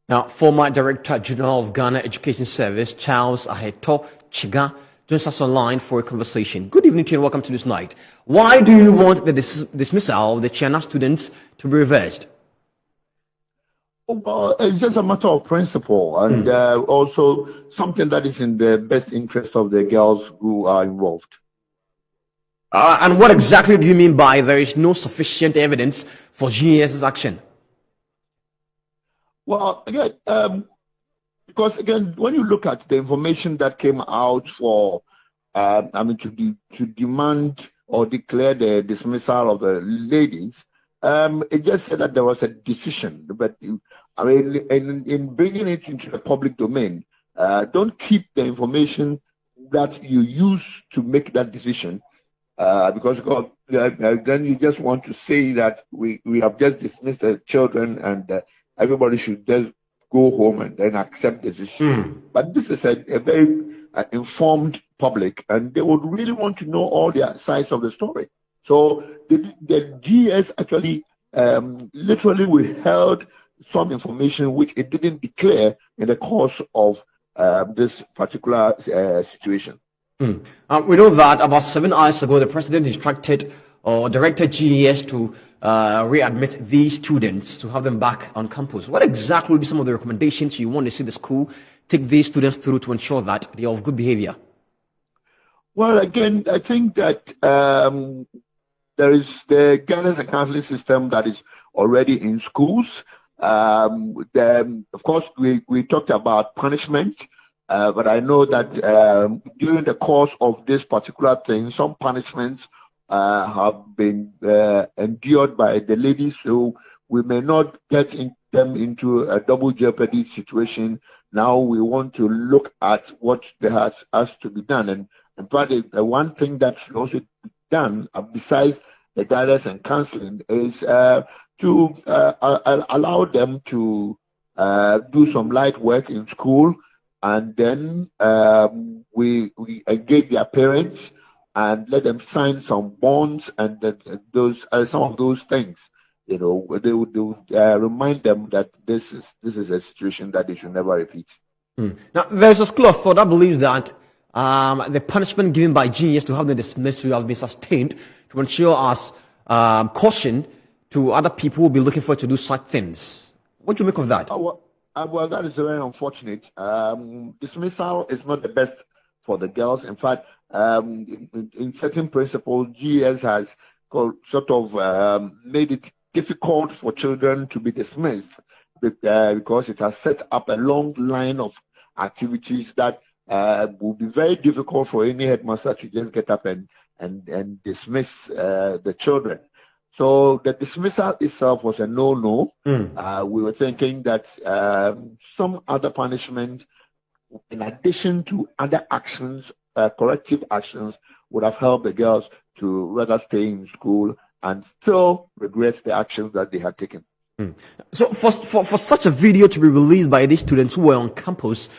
Now, former Director General of Ghana Education Service, Charles Aheto Chiga, joins us online for a conversation. Good evening to you and welcome to this night. Why do you want the dismissal of the Chiana students to be reversed? Well, it's just a matter of principle and also something that is in the best interest of the girls who are involved. And what exactly do you mean by there is no sufficient evidence for GS's action? Well, again, because again, when you look at the information that came out for, to demand or declare the dismissal of the ladies, it just said that there was a decision. But in bringing it into the public domain, don't keep the information that you use to make that decision, because then you just want to say that we have just dismissed the children and everybody should just go home and then accept the decision. But this is a very informed public, and they would really want to know all the sides of the story. So the GS actually literally withheld some information which it didn't declare in the course of this particular situation. We know that about 7 hours ago, the president instructed or directed GES to readmit these students, to have them back on campus. What exactly will be some of the recommendations you want to see the school take these students through to ensure that they are of good behavior? Well, again, I think that there is the guidance and counseling system that is already in schools. Of course, we talked about punishment, but I know that during the course of this particular thing, some punishments have been endured by the ladies, so we may not get them into a double jeopardy situation. Now we want to look at what has to be done, and probably the one thing that should also be done besides the guidance and counseling is to allow them to do some light work in school, and then we engage their parents and let them sign some bonds and some of those things. They would remind them that this is a situation that they should never repeat. Now, there's a school of thought that believes that the punishment given by GES to have them dismissed will have been sustained to ensure us caution to other people who will be looking for to do such things. What do you make of that? Well, that is very unfortunate. Dismissal is not the best for the girls. In fact, in certain principles, GES has sort of made it difficult for children to be dismissed because it has set up a long line of activities that will be very difficult for any headmaster to just get up and dismiss the children. So the dismissal itself was a no-no. We were thinking that some other punishment, in addition to other actions, corrective actions, would have helped the girls to rather stay in school and still regret the actions that they had taken. So for such a video to be released by these students who were on campus,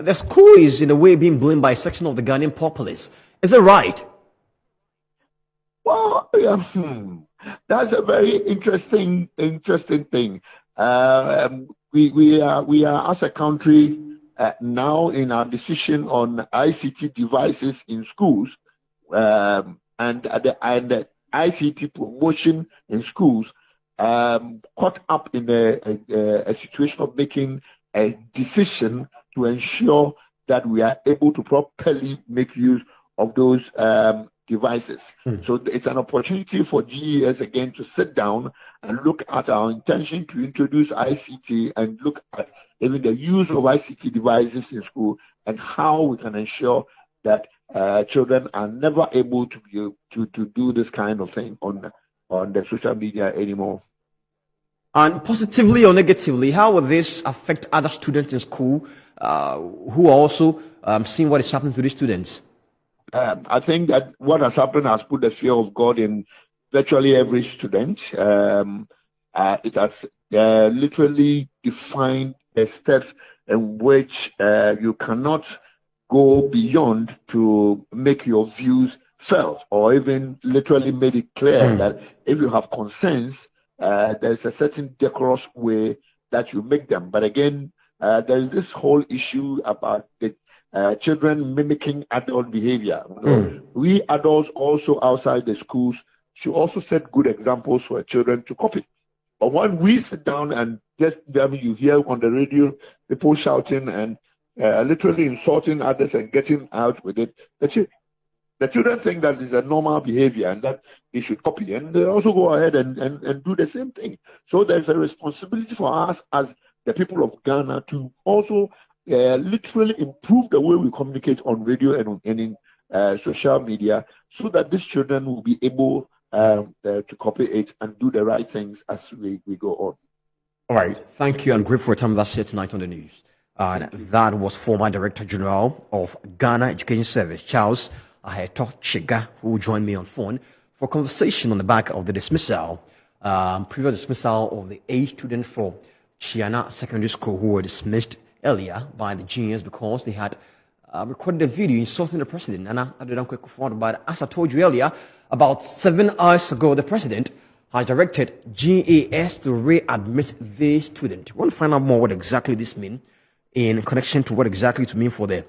the school is in a way being blamed by a section of the Ghanaian populace. Is that right? Well, that's a very interesting thing. We are as a country now in our decision on ICT devices in schools and the ICT promotion in schools caught up in a situation of making a decision to ensure that we are able to properly make use of those devices. So it's an opportunity for GES again to sit down and look at our intention to introduce ICT and look at even the use of ICT devices in school and how we can ensure that children are never able to do this kind of thing on the social media anymore. And positively or negatively, how will this affect other students in school who are also seeing what is happening to these students? I think that what has happened has put the fear of God in virtually every student. It has literally defined the steps in which you cannot go beyond to make your views felt, or even literally made it clear that if you have concerns, there's a certain decorous way that you make them. But again, there is this whole issue about the children mimicking adult behavior. We adults also outside the schools should also set good examples for children to copy. But when we sit down and just, you hear on the radio people shouting and literally insulting others and getting out with it, the children think that is a normal behavior and that they should copy, and they also go ahead and do the same thing. So there's a responsibility for us as the people of Ghana to also literally improve the way we communicate on radio and in social media, so that these children will be able to copy it and do the right things as we go on. All right. Thank you, and great for your time. That's here tonight on the news. And that was former Director General of Ghana Education Service, Charles Aheto Chiga, who joined me on phone for a conversation on the back of the dismissal, previous dismissal of the 8 students from Chiana Secondary School who were dismissed earlier by the juniors because they had recorded a video insulting the president. But as I told you earlier, about 7 hours ago, the president has directed GAS to readmit the student. We want to find out more what exactly this means in connection to what exactly to mean for the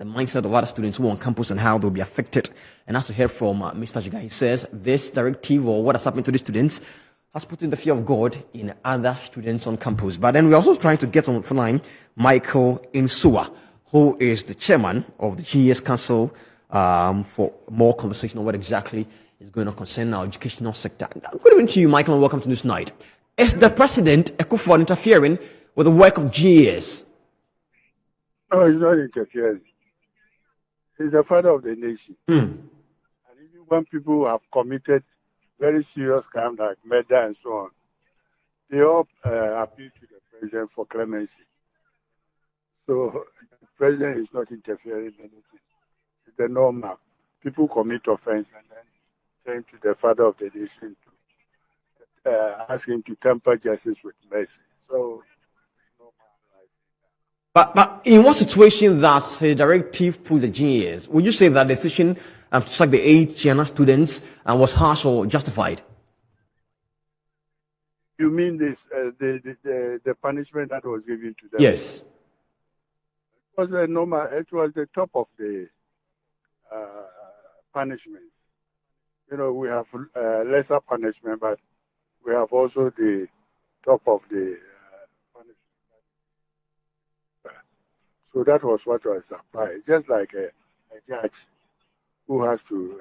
mindset of other students who are on campus and how they'll be affected. And as to hear from Mr. Jiga, he says this directive or what has happened to the students has put in the fear of God in other students on campus. But then we're also trying to get on the line Michael Insua, who is the chairman of the GES Council, for more conversation on what exactly is going on concerning our educational sector. Good evening to you, Michael, and welcome to News Night. Is the president Ekufuor interfering with the work of GES? No, he's not interfering. He's the father of the nation. And even when people have committed very serious crimes like murder and so on, they all appeal to the president for clemency. So the president is not interfering in anything. It's the normal. People commit offense and then turn to the father of the nation to ask him to temper justice with mercy. So But in what situation does his directive pull the GES? Would you say that decision to sack the 8 Chiana students was harsh or justified? you mean this the punishment that was given to them? Yes. It was a normal. It was the top of the punishments. You know, we have lesser punishment, but we have also the top of the punishment. So that was what was applied. Just like a judge who has to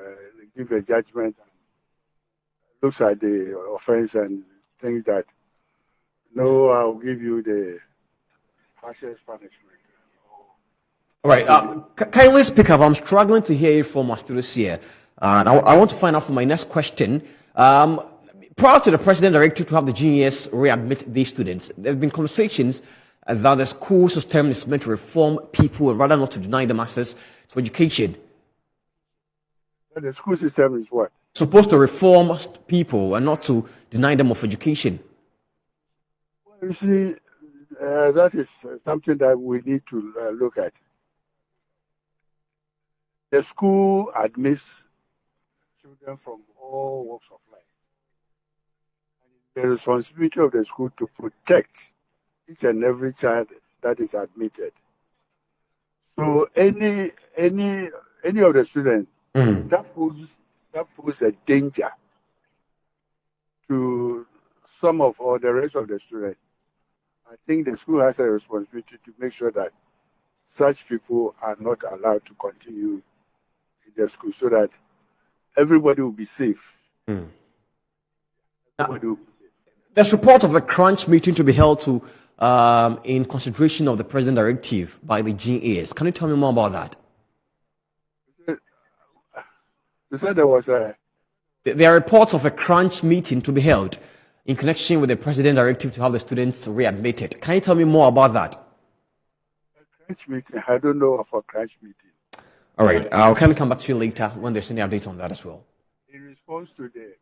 give a judgment and looks at the offense and thinks that, no, I'll give you the harshest punishment. All right. Kindly speak up. I'm struggling to hear you from my students here. And I want to find out for my next question. Prior to the president directive to have the GES readmit these students, there have been conversations that the school system is meant to reform people rather not to deny them access to education. The school system is what? Supposed to reform people and not to deny them of education. Well, you see, that is something that we need to look at. The school admits children from all walks of life. And the responsibility of the school to protect each and every child that is admitted. So any of the students that pose a danger to some of or the rest of the students, I think the school has a responsibility to make sure that such people are not allowed to continue in the school, so that everybody will be safe. Everybody will be safe. There's report of a crunch meeting to be held to in consideration of the president directive by the GAS. Can you tell me more about that? You said there was a... There are reports of a crunch meeting to be held in connection with the president directive to have the students readmitted. Can you tell me more about that? A crunch meeting? I don't know of a crunch meeting. All right. I'll kind of come back to you later when there's any updates on that as well. In response to the...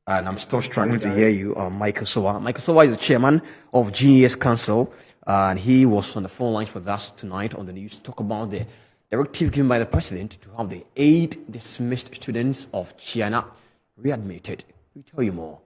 And I'm still struggling to hear you, Michael Sowa. Michael Sowa is the chairman of GES Council, and he was on the phone lines with us tonight on the news to talk about the directive given by the president to have the 8 dismissed students of Chiana readmitted. We tell you more.